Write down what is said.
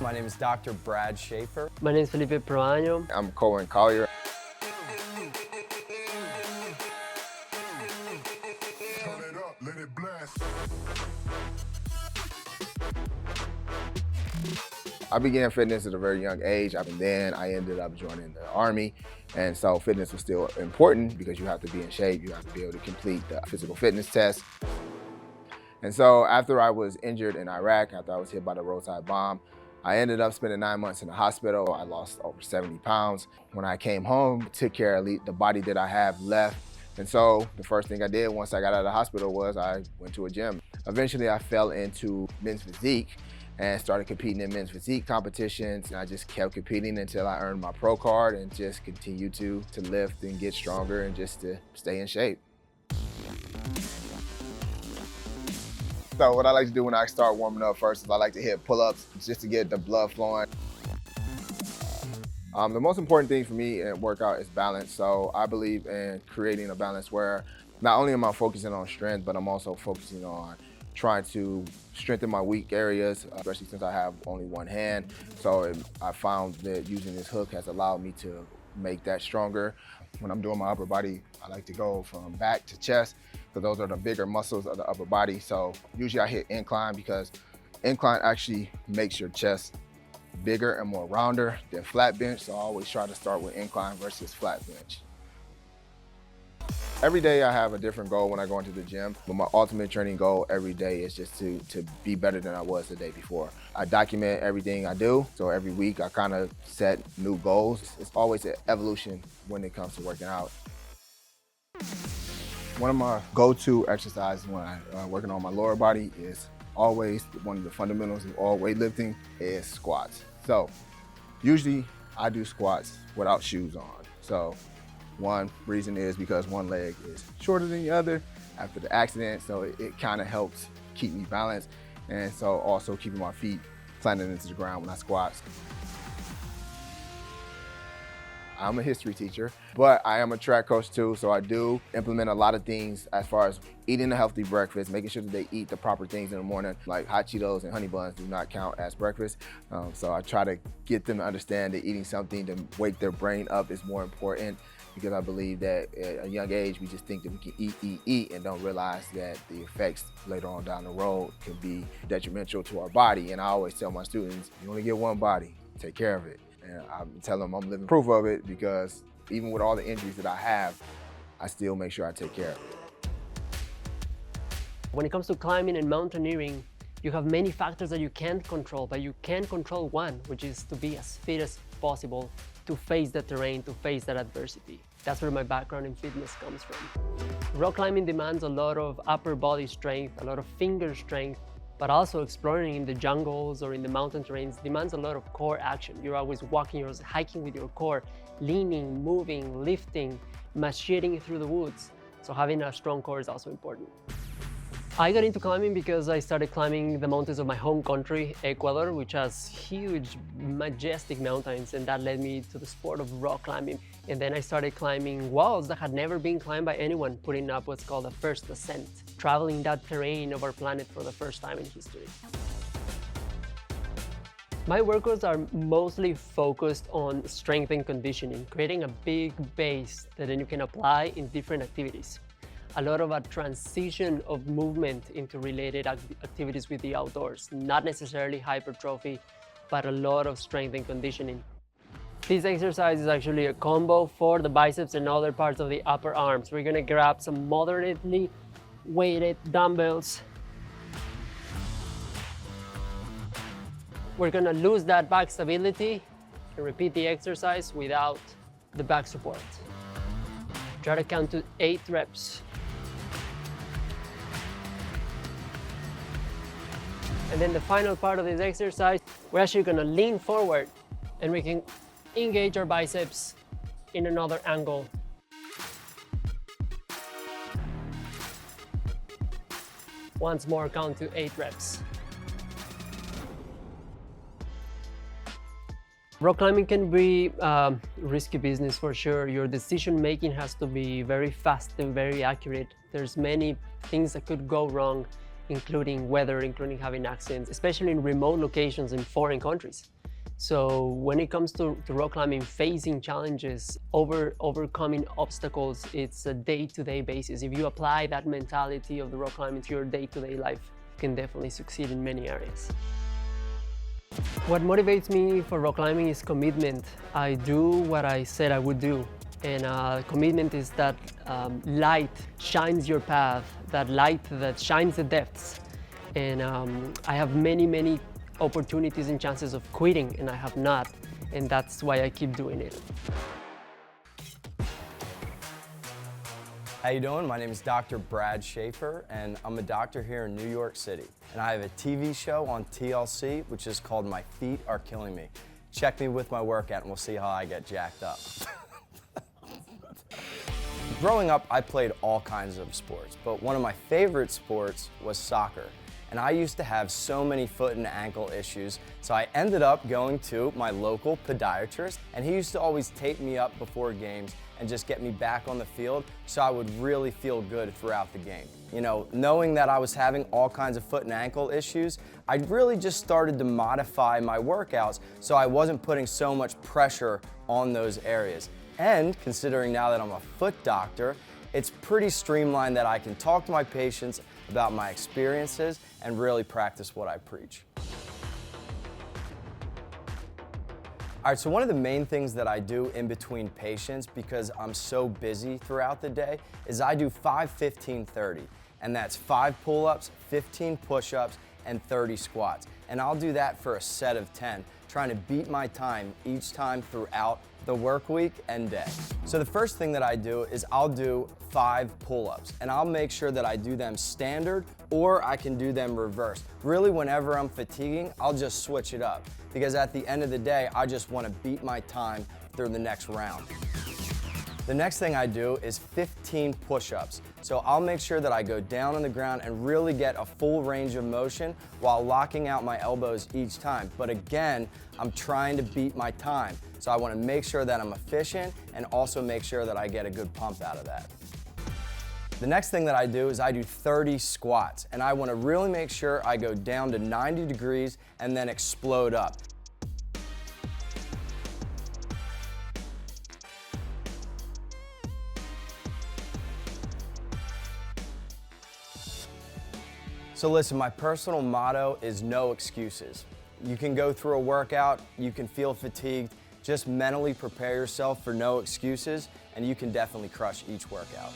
My name is Dr. Brad Schaefer. My name is Felipe Proaño. I'm Cohen Collier. I began fitness at a very young age, and then I ended up joining the Army. And so fitness was still important because you have to be in shape, you have to be able to complete the physical fitness test. And so after I was injured in Iraq, after I was hit by the roadside bomb, I ended up spending 9 months in the hospital. I lost over 70 pounds. When I came home, took care of the body that I have left. And so the first thing I did once I got out of the hospital was I went to a gym. Eventually I fell into men's physique and started competing in men's physique competitions. And I just kept competing until I earned my pro card and just continued to lift and get stronger and just to stay in shape. So what I like to do when I start warming up first is I like to hit pull-ups just to get the blood flowing. The most important thing for me in workout is balance. So I believe in creating a balance where not only am I focusing on strength, but I'm also focusing on trying to strengthen my weak areas, especially since I have only one hand. So I found that using this hook has allowed me to make that stronger. When I'm doing my upper body, I like to go from back to chest, because those are the bigger muscles of the upper body. So usually I hit incline because incline actually makes your chest bigger and more rounder than flat bench. So I always try to start with incline versus flat bench. Every day I have a different goal when I go into the gym, but my ultimate training goal every day is just to be better than I was the day before. I document everything I do, so every week I kind of set new goals. It's always an evolution when it comes to working out. One of my go-to exercises when I'm working on my lower body is always one of the fundamentals of all weightlifting is squats. So usually I do squats without shoes on. So one reason is because one leg is shorter than the other after the accident, so it kind of helps keep me balanced, and so also keeping my feet planted into the ground when I squat. I'm a history teacher, but I am a track coach too, so I do implement a lot of things as far as eating a healthy breakfast, making sure that they eat the proper things in the morning, like hot Cheetos and honey buns do not count as breakfast. So I try to get them to understand that eating something to wake their brain up is more important, because I believe that at a young age, we just think that we can eat, and don't realize that the effects later on down the road can be detrimental to our body. And I always tell my students, you only get one body, take care of it. And I tell them I'm living proof of it, because even with all the injuries that I have, I still make sure I take care of it. When it comes to climbing and mountaineering, you have many factors that you can't control, but you can control one, which is to be as fit as possible, to face the terrain, to face that adversity. That's where my background in fitness comes from. Rock climbing demands a lot of upper body strength, a lot of finger strength, but also exploring in the jungles or in the mountain terrains demands a lot of core action. You're always walking, you're always hiking with your core, leaning, moving, lifting, macheting through the woods. So having a strong core is also important. I got into climbing because I started climbing the mountains of my home country, Ecuador, which has huge, majestic mountains, and that led me to the sport of rock climbing. And then I started climbing walls that had never been climbed by anyone, putting up what's called a first ascent, traveling that terrain of our planet for the first time in history. My workouts are mostly focused on strength and conditioning, creating a big base that then you can apply in different activities. A lot of a transition of movement into related activities with the outdoors, not necessarily hypertrophy, but a lot of strength and conditioning. This exercise is actually a combo for the biceps and other parts of the upper arms. We're gonna grab some moderately weighted dumbbells. We're gonna lose that back stability and repeat the exercise without the back support. Try to count to 8 reps. And then the final part of this exercise, we're actually gonna lean forward and we can engage our biceps in another angle. Once more, count to 8 reps. Rock climbing can be risky business for sure. Your decision making has to be very fast and very accurate. There's many things that could go wrong, including weather, including having accidents, especially in remote locations in foreign countries. So when it comes to rock climbing, facing challenges, overcoming obstacles, it's a day-to-day basis. If you apply that mentality of the rock climbing to your day-to-day life, you can definitely succeed in many areas. What motivates me for rock climbing is commitment. I do what I said I would do. And commitment is that light shines your path, that light that shines the depths. And I have many opportunities and chances of quitting, and I have not. And that's why I keep doing it. How you doing? My name is Dr. Brad Schaefer, and I'm a doctor here in New York City. And I have a TV show on TLC, which is called My Feet Are Killing Me. Check me with my workout, and we'll see how I get jacked up. Growing up, I played all kinds of sports, but one of my favorite sports was soccer. And I used to have so many foot and ankle issues, so I ended up going to my local podiatrist, and he used to always tape me up before games and just get me back on the field so I would really feel good throughout the game. You know, knowing that I was having all kinds of foot and ankle issues, I really just started to modify my workouts so I wasn't putting so much pressure on those areas. And considering now that I'm a foot doctor, it's pretty streamlined that I can talk to my patients about my experiences and really practice what I preach. All right, so one of the main things that I do in between patients, because I'm so busy throughout the day, is I do 5, 15, 30. And that's 5 pull-ups, 15 push-ups, and 30 squats. And I'll do that for a set of 10, trying to beat my time each time throughout the work week and day. So the first thing that I do is I'll do 5 pull-ups, and I'll make sure that I do them standard or I can do them reversed. Really, whenever I'm fatiguing, I'll just switch it up, because at the end of the day, I just want to beat my time through the next round. The next thing I do is 15 push-ups. So I'll make sure that I go down on the ground and really get a full range of motion while locking out my elbows each time. But again, I'm trying to beat my time. So I want to make sure that I'm efficient and also make sure that I get a good pump out of that. The next thing that I do is I do 30 squats, and I want to really make sure I go down to 90 degrees and then explode up. So listen, my personal motto is no excuses. You can go through a workout, you can feel fatigued, just mentally prepare yourself for no excuses, and you can definitely crush each workout.